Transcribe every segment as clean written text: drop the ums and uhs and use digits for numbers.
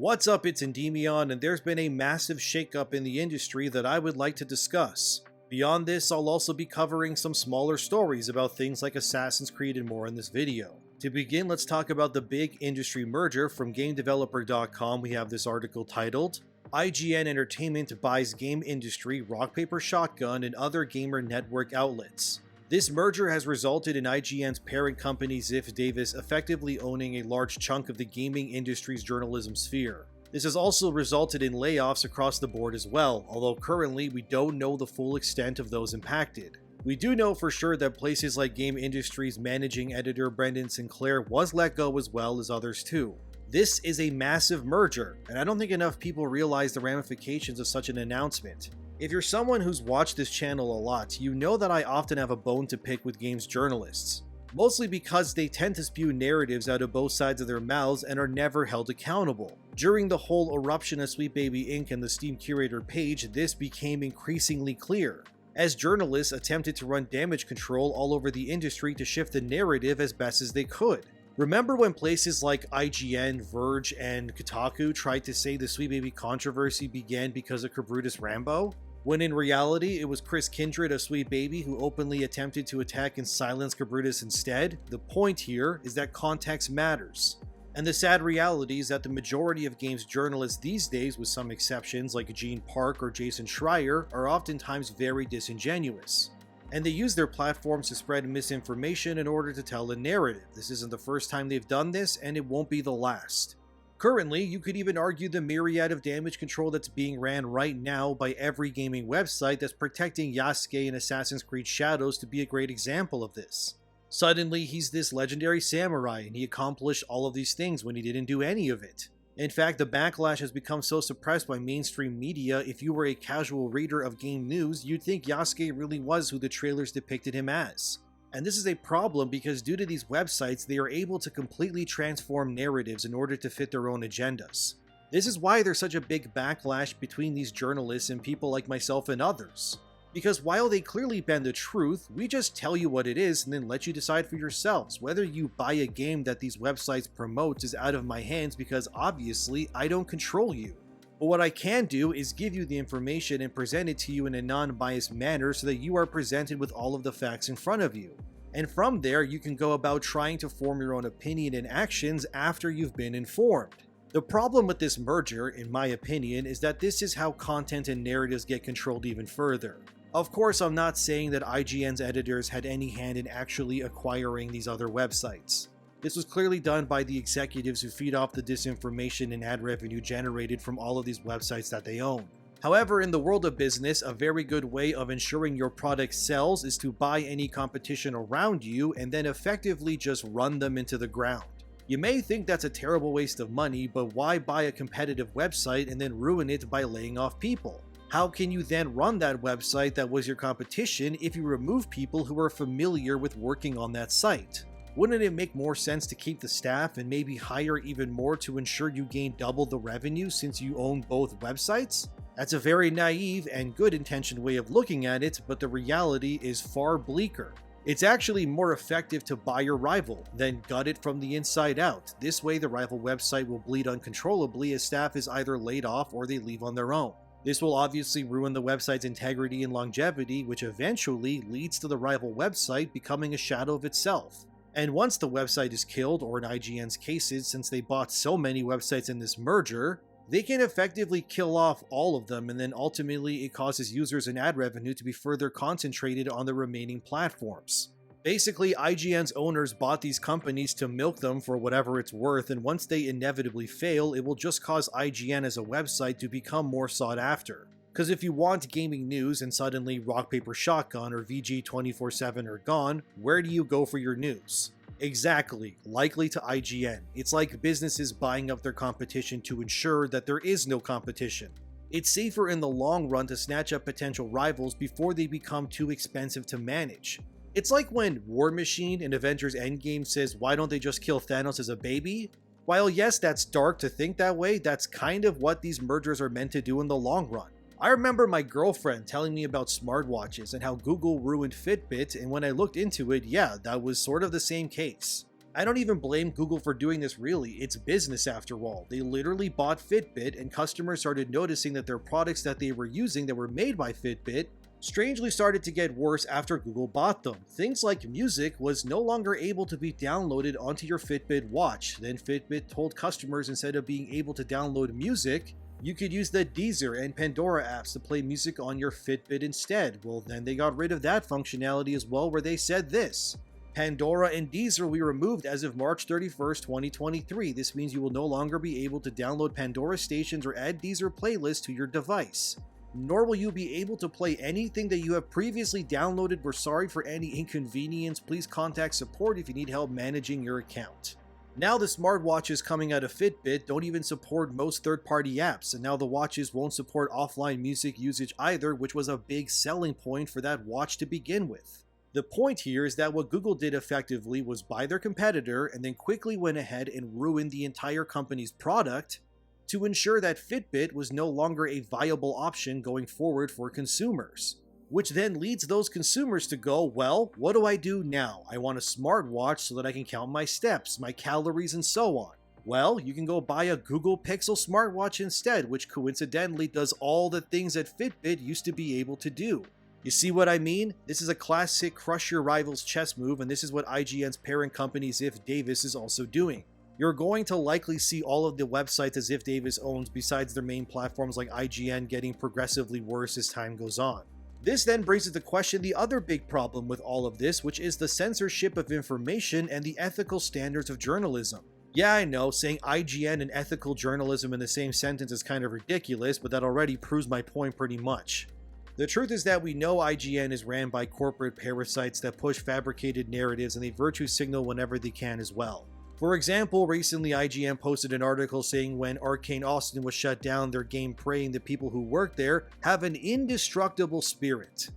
What's up, it's ENDYMION, and there's been a massive shakeup in the industry that I would like to discuss. Beyond this, I'll also be covering some smaller stories about things like Assassin's Creed and more in this video. To begin, let's talk about the big industry merger. From GameDeveloper.com, we have this article titled, IGN Entertainment buys game industry, rock paper shotgun, and other gamer network outlets. This merger has resulted in IGN's parent company Ziff Davis effectively owning a large chunk of the gaming industry's journalism sphere. This has also resulted in layoffs across the board as well, although currently we don't know the full extent of those impacted. We do know for sure that places like Game Industry's managing editor Brendan Sinclair was let go, as well as others too. This is a massive merger, and I don't think enough people realize the ramifications of such an announcement. If you're someone who's watched this channel a lot, you know that I often have a bone to pick with games journalists. Mostly because they tend to spew narratives out of both sides of their mouths and are never held accountable. During the whole eruption of Sweet Baby Inc. and the Steam Curator page, this became increasingly clear, as journalists attempted to run damage control all over the industry to shift the narrative as best as they could. Remember when places like IGN, Verge, and Kotaku tried to say the Sweet Baby controversy began because of Kabrutus Rambo? When in reality, it was Chris Kindred of Sweet Baby who openly attempted to attack and silence Kabrutus instead. The point here is that context matters. And the sad reality is that the majority of games journalists these days, with some exceptions like Gene Park or Jason Schreier, are oftentimes very disingenuous. And they use their platforms to spread misinformation in order to tell a narrative. This isn't the first time they've done this, and it won't be the last. Currently, you could even argue the myriad of damage control that's being ran right now by every gaming website that's protecting Yasuke in Assassin's Creed Shadows to be a great example of this. Suddenly, he's this legendary samurai, and he accomplished all of these things when he didn't do any of it. In fact, the backlash has become so suppressed by mainstream media, if you were a casual reader of game news, you'd think Yasuke really was who the trailers depicted him as. And this is a problem because due to these websites, they are able to completely transform narratives in order to fit their own agendas. This is why there's such a big backlash between these journalists and people like myself and others. Because while they clearly bend the truth, we just tell you what it is and then let you decide for yourselves. Whether you buy a game that these websites promote is out of my hands because obviously I don't control you. But what I can do is give you the information and present it to you in a non-biased manner so that you are presented with all of the facts in front of you. And from there, you can go about trying to form your own opinion and actions after you've been informed. The problem with this merger, in my opinion, is that this is how content and narratives get controlled even further. Of course, I'm not saying that IGN's editors had any hand in actually acquiring these other websites. This was clearly done by the executives who feed off the disinformation and ad revenue generated from all of these websites that they own. However, in the world of business, a very good way of ensuring your product sells is to buy any competition around you and then effectively just run them into the ground. You may think that's a terrible waste of money, but why buy a competitive website and then ruin it by laying off people? How can you then run that website that was your competition if you remove people who are familiar with working on that site? Wouldn't it make more sense to keep the staff and maybe hire even more to ensure you gain double the revenue since you own both websites? That's a very naive and good intentioned way of looking at it, but the reality is far bleaker. It's actually more effective to buy your rival, then gut it from the inside out. This way the rival website will bleed uncontrollably as staff is either laid off or they leave on their own. This will obviously ruin the website's integrity and longevity, which eventually leads to the rival website becoming a shadow of itself. And once the website is killed, or in IGN's cases, since they bought so many websites in this merger, they can effectively kill off all of them, and then ultimately it causes users and ad revenue to be further concentrated on the remaining platforms. Basically, IGN's owners bought these companies to milk them for whatever it's worth, and once they inevitably fail, it will just cause IGN as a website to become more sought after. Because if you want gaming news and suddenly Rock Paper Shotgun or VG 24/7 are gone, where do you go for your news? Exactly, likely to IGN. It's like businesses buying up their competition to ensure that there is no competition. It's safer in the long run to snatch up potential rivals before they become too expensive to manage. It's like when War Machine in Avengers Endgame says, why don't they just kill Thanos as a baby? While yes, that's dark to think that way, that's kind of what these mergers are meant to do in the long run. I remember my girlfriend telling me about smartwatches and how Google ruined Fitbit, and when I looked into it, yeah, that was sort of the same case. I don't even blame Google for doing this really, it's business after all. They literally bought Fitbit and customers started noticing that their products that they were using that were made by Fitbit strangely started to get worse after Google bought them. Things like music was no longer able to be downloaded onto your Fitbit watch. Then Fitbit told customers instead of being able to download music, you could use the Deezer and Pandora apps to play music on your Fitbit instead. Well, then they got rid of that functionality as well, where they said this: Pandora and Deezer will be removed as of March 31st, 2023. This means you will no longer be able to download Pandora stations or add Deezer playlists to your device. Nor will you be able to play anything that you have previously downloaded. We're sorry for any inconvenience. Please contact support if you need help managing your account. Now the smartwatches coming out of Fitbit don't even support most third-party apps, and now the watches won't support offline music usage either, which was a big selling point for that watch to begin with. The point here is that what Google did effectively was buy their competitor and then quickly went ahead and ruined the entire company's product to ensure that Fitbit was no longer a viable option going forward for consumers. Which then leads those consumers to go, well, what do I do now? I want a smartwatch so that I can count my steps, my calories, and so on. Well, you can go buy a Google Pixel smartwatch instead, which coincidentally does all the things that Fitbit used to be able to do. You see what I mean? This is a classic crush your rival's chess move, and this is what IGN's parent company Ziff Davis is also doing. You're going to likely see all of the websites that Ziff Davis owns besides their main platforms like IGN getting progressively worse as time goes on. This then brings into question the other big problem with all of this, which is the censorship of information and the ethical standards of journalism. Yeah, I know, saying IGN and ethical journalism in the same sentence is kind of ridiculous, but that already proves my point pretty much. The truth is that we know IGN is ran by corporate parasites that push fabricated narratives and they virtue signal whenever they can as well. For example, recently IGN posted an article saying when Arcane Austin was shut down, their game praying the people who work there have an indestructible spirit.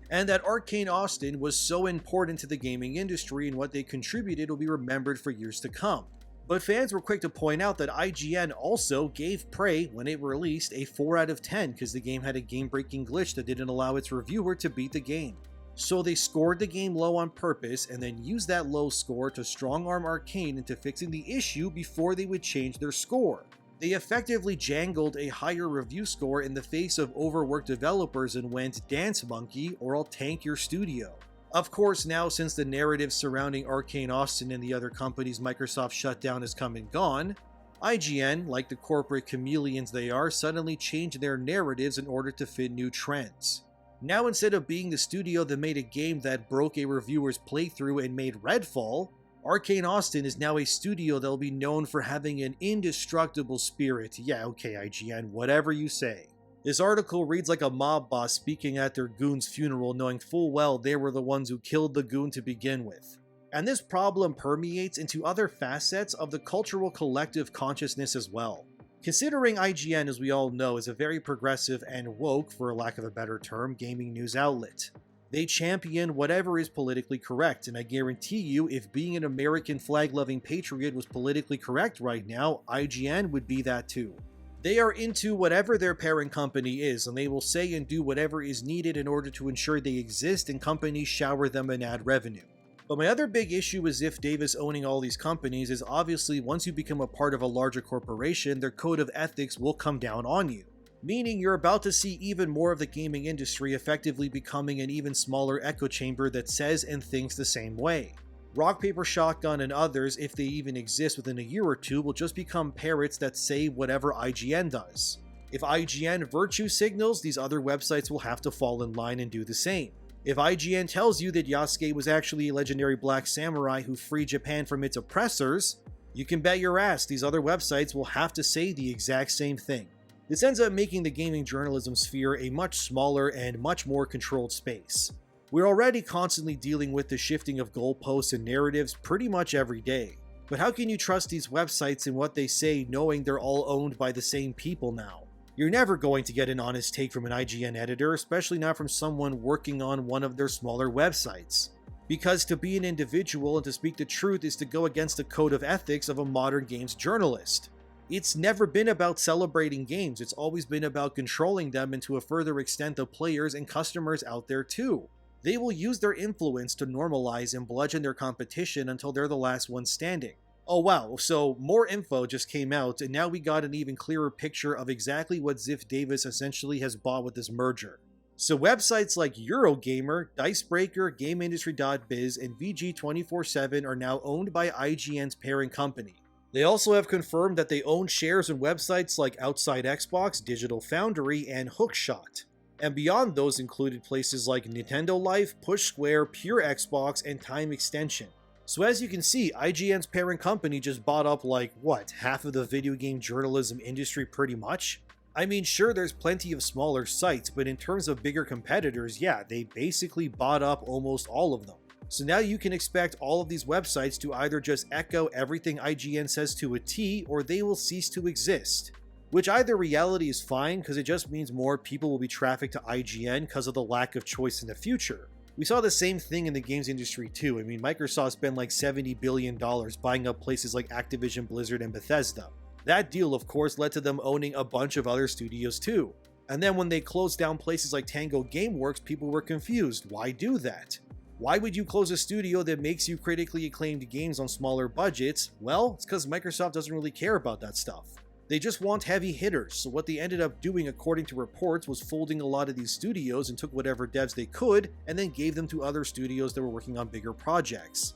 And that Arcane Austin was so important to the gaming industry and what they contributed will be remembered for years to come. But fans were quick to point out that IGN also gave Prey, when it released, a 4 out of 10 because the game had a game-breaking glitch that didn't allow its reviewer to beat the game. So they scored the game low on purpose and then used that low score to strong-arm Arcane into fixing the issue before they would change their score. They effectively jangled a higher review score in the face of overworked developers and went, "Dance monkey, or I'll tank your studio." Of course, now since the narrative surrounding Arcane Austin and the other companies Microsoft shut down has come and gone, IGN, like the corporate chameleons they are, suddenly changed their narratives in order to fit new trends. Now instead of being the studio that made a game that broke a reviewer's playthrough and made Redfall, Arcane Austin is now a studio that will be known for having an indestructible spirit. Yeah, okay IGN, whatever you say. This article reads like a mob boss speaking at their goon's funeral, knowing full well they were the ones who killed the goon to begin with. And this problem permeates into other facets of the cultural collective consciousness as well. Considering IGN, as we all know, is a very progressive and woke, for lack of a better term, gaming news outlet. They champion whatever is politically correct, and I guarantee you, if being an American flag-loving patriot was politically correct right now, IGN would be that too. They are into whatever their parent company is, and they will say and do whatever is needed in order to ensure they exist and companies shower them in ad revenue. But my other big issue with Ziff Davis owning all these companies is obviously once you become a part of a larger corporation, their code of ethics will come down on you. Meaning you're about to see even more of the gaming industry effectively becoming an even smaller echo chamber that says and thinks the same way. Rock, Paper, Shotgun and others, if they even exist within a year or two, will just become parrots that say whatever IGN does. If IGN virtue signals, these other websites will have to fall in line and do the same. If IGN tells you that Yasuke was actually a legendary black samurai who freed Japan from its oppressors, you can bet your ass these other websites will have to say the exact same thing. This ends up making the gaming journalism sphere a much smaller and much more controlled space. We're already constantly dealing with the shifting of goalposts and narratives pretty much every day. But how can you trust these websites and what they say knowing they're all owned by the same people now? You're never going to get an honest take from an IGN editor, especially not from someone working on one of their smaller websites. Because to be an individual and to speak the truth is to go against the code of ethics of a modern games journalist. It's never been about celebrating games, it's always been about controlling them and to a further extent the players and customers out there too. They will use their influence to normalize and bludgeon their competition until they're the last one standing. Oh wow, so more info just came out, and now we got an even clearer picture of exactly what Ziff Davis essentially has bought with this merger. So websites like Eurogamer, Dicebreaker, GameIndustry.biz, and VG247 are now owned by IGN's parent company. They also have confirmed that they own shares in websites like Outside Xbox, Digital Foundry, and Hookshot. And beyond those included places like Nintendo Life, Push Square, Pure Xbox, and Time Extension. So as you can see, IGN's parent company just bought up half of the video game journalism industry pretty much? I mean, sure, there's plenty of smaller sites, but in terms of bigger competitors, yeah, they basically bought up almost all of them. So now you can expect all of these websites to either just echo everything IGN says to a T, or they will cease to exist. Which either reality is fine, because it just means more people will be trafficked to IGN because of the lack of choice in the future. We saw the same thing in the games industry too. I mean, Microsoft spent like $70 billion buying up places like Activision, Blizzard, and Bethesda. That deal, of course, led to them owning a bunch of other studios too. And then when they closed down places like Tango Gameworks, people were confused. Why do that? Why would you close a studio that makes you critically acclaimed games on smaller budgets? Well, it's because Microsoft doesn't really care about that stuff. They just want heavy hitters, so what they ended up doing according to reports was folding a lot of these studios and took whatever devs they could and then gave them to other studios that were working on bigger projects.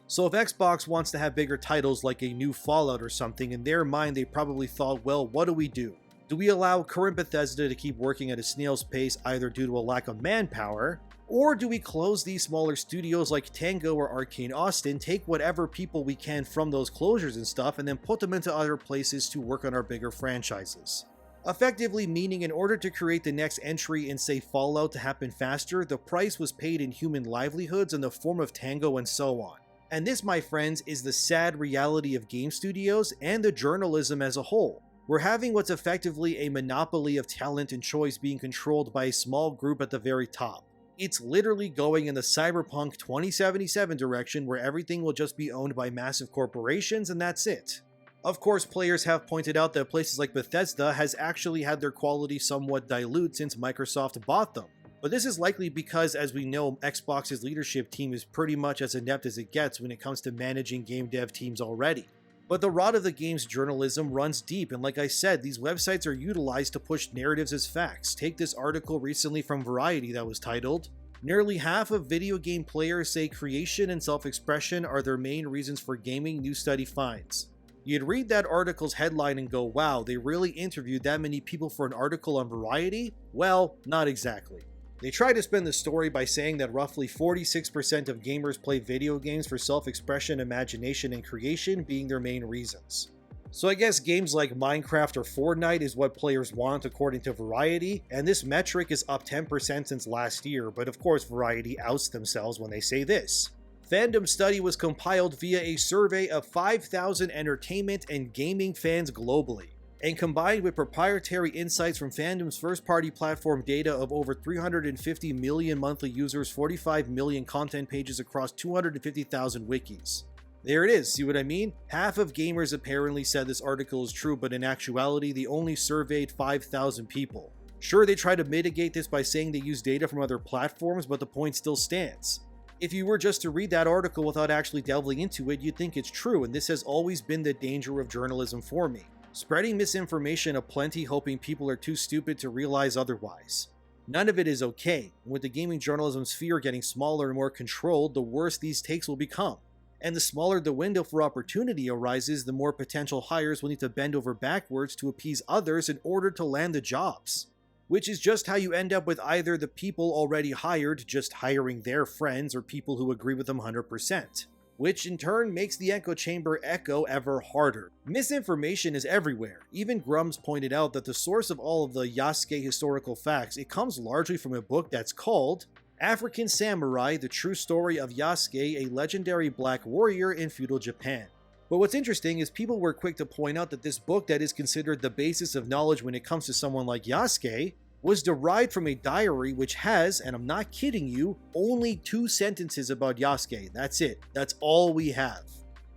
So if Xbox wants to have bigger titles like a new Fallout or something, in their mind they probably thought, well, what do we do? Do we allow current Bethesda to keep working at a snail's pace either due to a lack of manpower, or do we close these smaller studios like Tango or Arcane Austin, take whatever people we can from those closures and stuff, and then put them into other places to work on our bigger franchises? Effectively meaning in order to create the next entry in, say, Fallout to happen faster, the price was paid in human livelihoods in the form of Tango and so on. And this, my friends, is the sad reality of game studios and the journalism as a whole. We're having what's effectively a monopoly of talent and choice being controlled by a small group at the very top. It's literally going in the Cyberpunk 2077 direction where everything will just be owned by massive corporations and that's it. Of course, players have pointed out that places like Bethesda has actually had their quality somewhat dilute since Microsoft bought them. But this is likely because, as we know, Xbox's leadership team is pretty much as inept as it gets when it comes to managing game dev teams already. But the rot of the game's journalism runs deep, and like I said, these websites are utilized to push narratives as facts. Take this article recently from Variety that was titled, "Nearly half of video game players say creation and self-expression are their main reasons for gaming, new study finds." You'd read that article's headline and go, wow, they really interviewed that many people for an article on Variety? Well, not exactly. They try to spin the story by saying that roughly 46% of gamers play video games for self-expression, imagination, and creation being their main reasons. So I guess games like Minecraft or Fortnite is what players want according to Variety, and this metric is up 10% since last year, but of course Variety outs themselves when they say this. Fandom study was compiled via a survey of 5,000 entertainment and gaming fans globally, and combined with proprietary insights from fandom's first-party platform data of over 350 million monthly users, 45 million content pages across 250,000 wikis. There it is, see what I mean? Half of gamers apparently said this article is true, but in actuality, they only surveyed 5,000 people. Sure, they try to mitigate this by saying they use data from other platforms, but the point still stands. If you were just to read that article without actually delving into it, you'd think it's true, and this has always been the danger of journalism for me. Spreading misinformation aplenty, hoping people are too stupid to realize otherwise. None of it is okay, and with the gaming journalism sphere getting smaller and more controlled, the worse these takes will become. And the smaller the window for opportunity arises, the more potential hires will need to bend over backwards to appease others in order to land the jobs. Which is just how you end up with either the people already hired just hiring their friends or people who agree with them 100%. Which in turn makes the echo chamber echo ever harder. Misinformation is everywhere. Even Grums pointed out that the source of all of the Yasuke historical facts, it comes largely from a book that's called African Samurai, The True Story of Yasuke, a Legendary Black Warrior in Feudal Japan. But what's interesting is people were quick to point out that this book that is considered the basis of knowledge when it comes to someone like Yasuke was derived from a diary which has, and I'm not kidding you, only 2 sentences about Yasuke. That's it. That's all we have.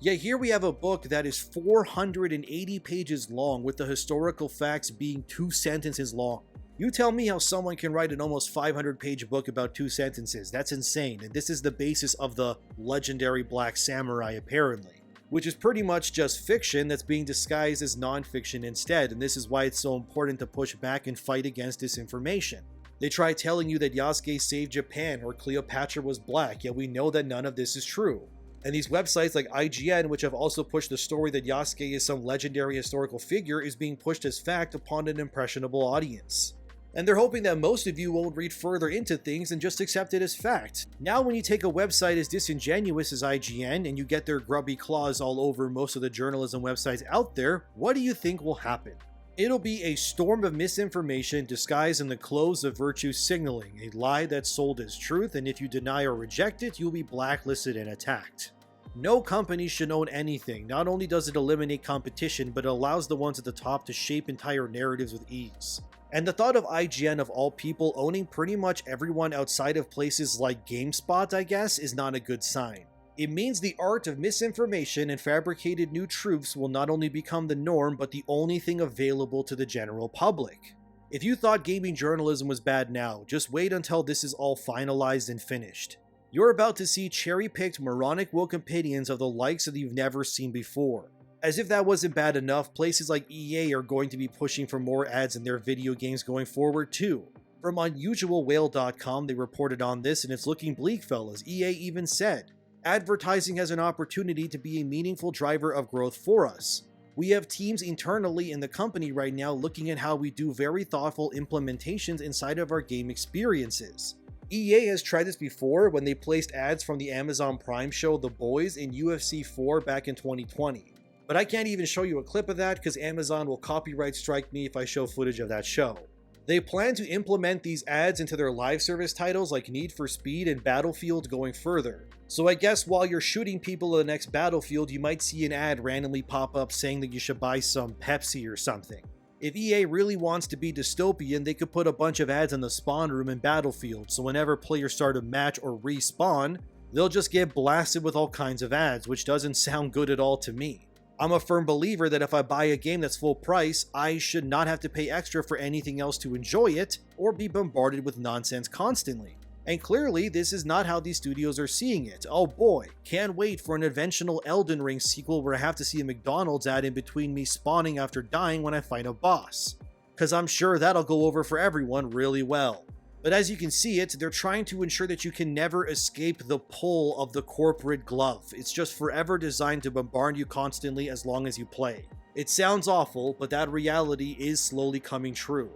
Yet here we have a book that is 480 pages long with the historical facts being 2 sentences long. You tell me how someone can write an almost 500-page book about 2 sentences. That's insane, and this is the basis of the legendary Black Samurai apparently, which is pretty much just fiction that's being disguised as non-fiction instead, and this is why it's so important to push back and fight against disinformation. They try telling you that Yasuke saved Japan or Cleopatra was black, yet we know that none of this is true. And these websites like IGN, which have also pushed the story that Yasuke is some legendary historical figure, is being pushed as fact upon an impressionable audience. And they're hoping that most of you won't read further into things and just accept it as fact. Now when you take a website as disingenuous as IGN and you get their grubby claws all over most of the journalism websites out there, what do you think will happen? It'll be a storm of misinformation disguised in the clothes of virtue signaling, a lie that's sold as truth, and if you deny or reject it, you'll be blacklisted and attacked. No company should own anything. Not only does it eliminate competition, but it allows the ones at the top to shape entire narratives with ease. And the thought of IGN of all people owning pretty much everyone outside of places like GameSpot, I guess, is not a good sign. It means the art of misinformation and fabricated new truths will not only become the norm, but the only thing available to the general public. If you thought gaming journalism was bad now, just wait until this is all finalized and finished. You're about to see cherry-picked moronic Wikipedians of the likes that you've never seen before. As if that wasn't bad enough, places like EA are going to be pushing for more ads in their video games going forward too. From unusualwhale.com they reported on this, and it's looking bleak, fellas. EA even said, advertising has an opportunity to be a meaningful driver of growth for us. We have teams internally in the company right now looking at how we do very thoughtful implementations inside of our game experiences. EA has tried this before when they placed ads from the Amazon Prime show The Boys in UFC 4 back in 2020. But I can't even show you a clip of that because Amazon will copyright strike me if I show footage of that show. They plan to implement these ads into their live service titles like Need for Speed and Battlefield going further. So I guess while you're shooting people in the next Battlefield, you might see an ad randomly pop up saying that you should buy some Pepsi or something. If EA really wants to be dystopian, they could put a bunch of ads in the spawn room in Battlefield, so whenever players start a match or respawn, they'll just get blasted with all kinds of ads, which doesn't sound good at all to me. I'm a firm believer that if I buy a game that's full price, I should not have to pay extra for anything else to enjoy it, or be bombarded with nonsense constantly. And clearly, this is not how these studios are seeing it. Oh boy, can't wait for an eventual Elden Ring sequel where I have to see a McDonald's ad in between me spawning after dying when I fight a boss. Cause I'm sure that'll go over for everyone really well. But as you can see it, they're trying to ensure that you can never escape the pull of the corporate glove. It's just forever designed to bombard you constantly as long as you play. It sounds awful, but that reality is slowly coming true.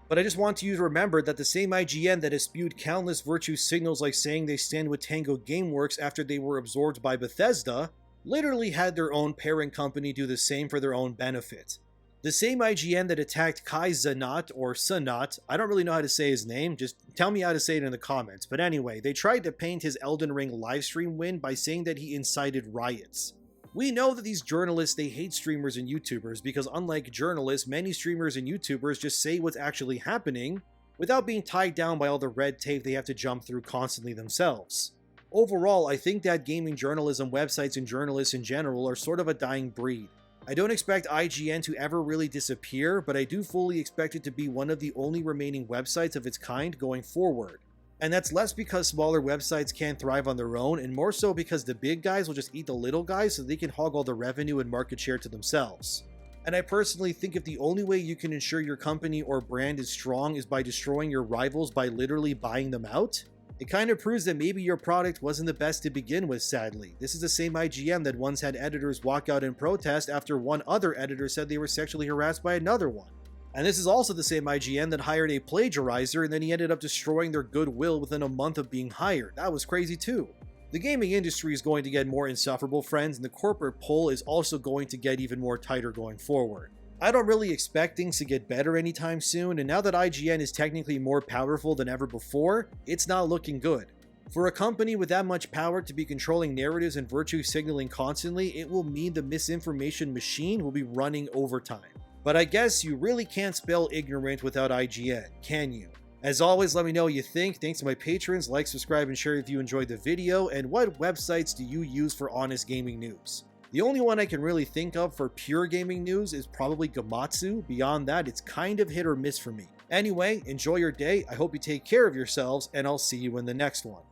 But I just want you to remember that the same IGN that has spewed countless virtue signals like saying they stand with Tango Gameworks after they were absorbed by Bethesda, literally had their own parent company do the same for their own benefit. The same IGN that attacked Kai Cenat, or Cenat, I don't really know how to say his name, just tell me how to say it in the comments, but anyway, they tried to paint his Elden Ring livestream win by saying that he incited riots. We know that these journalists, they hate streamers and YouTubers because unlike journalists, many streamers and YouTubers just say what's actually happening without being tied down by all the red tape they have to jump through constantly themselves. Overall, I think that gaming journalism websites and journalists in general are sort of a dying breed. I don't expect IGN to ever really disappear, but I do fully expect it to be one of the only remaining websites of its kind going forward. And that's less because smaller websites can't thrive on their own, and more so because the big guys will just eat the little guys so they can hog all the revenue and market share to themselves. And I personally think if the only way you can ensure your company or brand is strong is by destroying your rivals by literally buying them out, it kind of proves that maybe your product wasn't the best to begin with, sadly. This is the same IGN that once had editors walk out in protest after one other editor said they were sexually harassed by another one. And this is also the same IGN that hired a plagiarizer and then he ended up destroying their goodwill within a month of being hired. That was crazy too. The gaming industry is going to get more insufferable, friends, and the corporate pull is also going to get even more tighter going forward. I don't really expect things to get better anytime soon, and now that IGN is technically more powerful than ever before, it's not looking good. For a company with that much power to be controlling narratives and virtue signaling constantly, it will mean the misinformation machine will be running overtime. But I guess you really can't spell ignorant without IGN, can you? As always, let me know what you think. Thanks to my patrons. Like, subscribe, and share if you enjoyed the video. And what websites do you use for honest gaming news? The only one I can really think of for pure gaming news is probably Gamatsu. Beyond that, it's kind of hit or miss for me. Anyway, enjoy your day, I hope you take care of yourselves, and I'll see you in the next one.